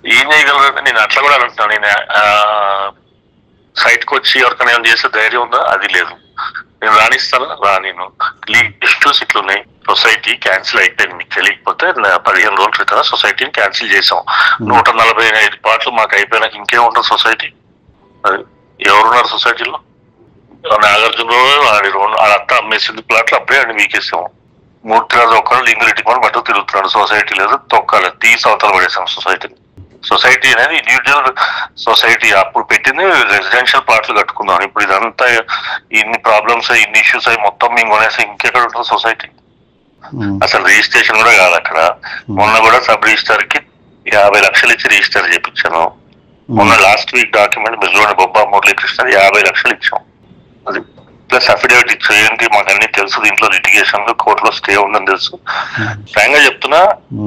ఏం చేయగలరు? నేను అట్లా కూడా అంటున్నాను. నేను సైట్ కి వచ్చి ఎవరికైనా ఏమైనా చేసే ధైర్యం ఉందా? అది లేదు. నేను రాణిస్తాను నేను ఇష్యూస్ ఇట్లున్నాయి. సొసైటీ క్యాన్సిల్ అయిపోయింది. మీకు తెలియకపోతే 15 రోజుల క్రితం సొసైటీని క్యాన్సిల్ చేసాం. 145 ప్లాట్లు మాకు అయిపోయినాక ఇంకేముంటుంది సొసైటీ? అది ఎవరున్నారు సొసైటీలో? నాగార్జునరావు ఆడంతా అమ్మేసింది ప్లాట్లు, అప్పుడే అని మీకేసాము. మూర్తిరాజు ఒక్కరు లింగురెడ్డి కూడా బట్టు తిరుగుతున్నాడు. సొసైటీ లేదు, తొక్కాలి, తీసి అవతల పడేసాం సొసైటీని. సొసైటీ అనేది ఇండివిజువల్ సొసైటీ. అప్పుడు పెట్టింది రెసిడెన్షియల్ ప్లాట్లు కట్టుకుందాం. ఇప్పుడు ఇదంతా ఇన్ని ప్రాబ్లమ్స్ ఇన్ని ఇష్యూస్ అయ్యి మొత్తం మేము కొనేసి ఇంకెక్కడ ఉంటుంది సొసైటీ? అసలు రిజిస్ట్రేషన్ కూడా కాదు అక్కడ. మొన్న కూడా సబ్ రిజిస్టర్ కి 50 లక్షలు ఇచ్చి రిజిస్టర్ చేయించాను. మొన్న లాస్ట్ వీక్ డాక్యుమెంట్ మీరు చూడండి, బొబ్బా మురళీకృష్ణ 50 లక్షలు ఇచ్చాం. అది ప్లస్ అఫిడవిట్ ఇచ్చాం. ఏంటి మాకు అన్ని తెలుసు, దీంట్లో లిటిగేషన్ కోర్టులో స్టే ఉందని తెలుసు. ఫ్రాంక్ గా చెప్తున్నా,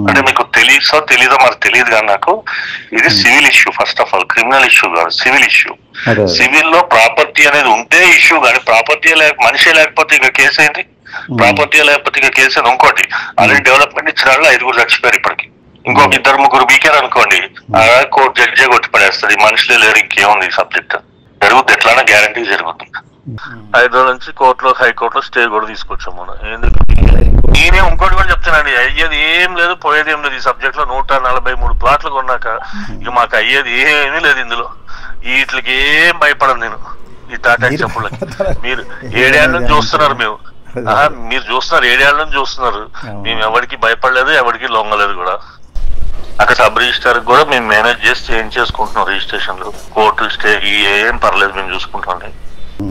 అంటే మీకు తెలీదో మరి తెలియదు కానీ నాకు ఇది civil issue. First of all criminal issue కాదు, సివిల్ ఇష్యూ. సివిల్ లో ప్రాపర్టీ అనేది ఉంటే ఇష్యూ, కానీ ప్రాపర్టీ మనిషే లేకపోతే ఇంకా కేసు ఏంటి? ప్రాపర్టీ లేకపోతే ఇంకా కేసు అని. ఇంకోటి ఆల్రెడీ డెవలప్మెంట్ ఇచ్చిన వాళ్ళు 5 చచ్చిపోయారు ఇప్పటికి. ఇంకొక 2-3 బీకారు అనుకోండి, కోర్టు జడ్జే కొట్టి పడేస్తుంది. మనుషులే లేరు, ఇంకేముంది సబ్జెక్ట్. జరుగుద్ది, ఎట్లానా గ్యారంటీ జరుగుతుంది. 5 రోజుల నుంచి కోర్టులో హైకోర్టులో స్టే కూడా తీసుకొచ్చాము. ఎందుకు? నేనే ఇంకోటి కూడా చెప్తానండి, అయ్యేది ఏం లేదు, పోయేది ఏం లేదు. ఈ సబ్జెక్ట్ లో 143 ప్లాట్లు కొన్నాక ఇక మాకు అయ్యేది ఏమీ లేదు. ఇందులో వీటికి ఏం భయపడను నేను. ఈ టాటా చెప్పులకి మీరు 7 ఏళ్ళ నుంచి చూస్తున్నారు. మీరు చూస్తున్నారు, 7 ఏళ్ళ నుంచి చూస్తున్నారు. మేము ఎవరికి భయపడలేదు, ఎవరికి లొంగలేదు కూడా. అక్కడ సబ్ రిజిస్టర్ కూడా మేము మేనేజ్ చేసి చేంజ్ చేసుకుంటున్నాం. రిజిస్ట్రేషన్లు, కోర్టు స్టే ఏం పర్లేదు, మేము చూసుకుంటాం.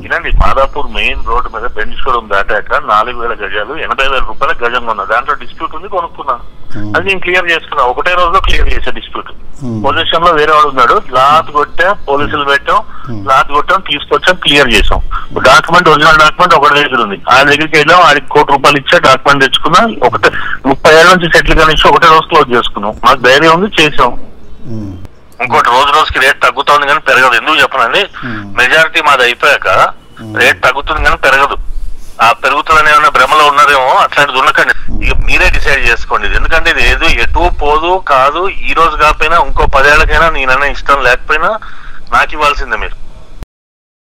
ఇలాంటి మాదాపూర్ మెయిన్ రోడ్డు మీద బెంచ్ షోరూమ్ దాటాక 4000 గజాలు 80,000 రూపాయల గజం కొన్నా. దాంట్లో డిస్ప్యూట్ ఉంది, కొనుక్కున్నా. అది నేను క్లియర్ చేసుకున్నా. ఒకటే రోజులో క్లియర్ చేసే డిస్ప్యూట్. పొజిషన్ లో వేరే వాడు ఉన్నాడు, లాత్ కొట్టా, పోలీసులు పెట్టాం, లాత్ కొట్టాం, తీసుకొచ్చాం, క్లియర్ చేసాం. డాక్యుమెంట్, ఒరిజినల్ డాక్యుమెంట్ ఒకటి దగ్గర ఉంది. ఆయన దగ్గరికి వెళ్ళాం, ఆడికి ₹1,00,00,000 ఇచ్చా, డాక్యుమెంట్ తెచ్చుకున్నా. 30 ఏళ్ళ నుంచి సెటిల్ కానీ ఒకటే రోజు క్లోజ్ చేసుకున్నాం. మాకు ధైర్యం ఉంది, చేసాం. ఇంకోటి రోజుకి రేట్ తగ్గుతుంది కానీ పెరగదు. ఎందుకు చెప్పనండి, మెజారిటీ మాది అయిపోయాక రేట్ తగ్గుతుంది కానీ పెరగదు. ఆ పెరుగుతుందని ఏమైనా భ్రమలో ఉన్నారేమో, అట్లాంటిది ఉండకండి. ఇక మీరే డిసైడ్ చేసుకోండి. ఎందుకంటే ఇది ఏదో ఎటు పోదు కాదు. ఈ రోజు కాకపోయినా ఇంకో 10 ఏళ్ళకైనా నేనన్నా ఇష్టం లేకపోయినా నాకు ఇవ్వాల్సిందే మీరు.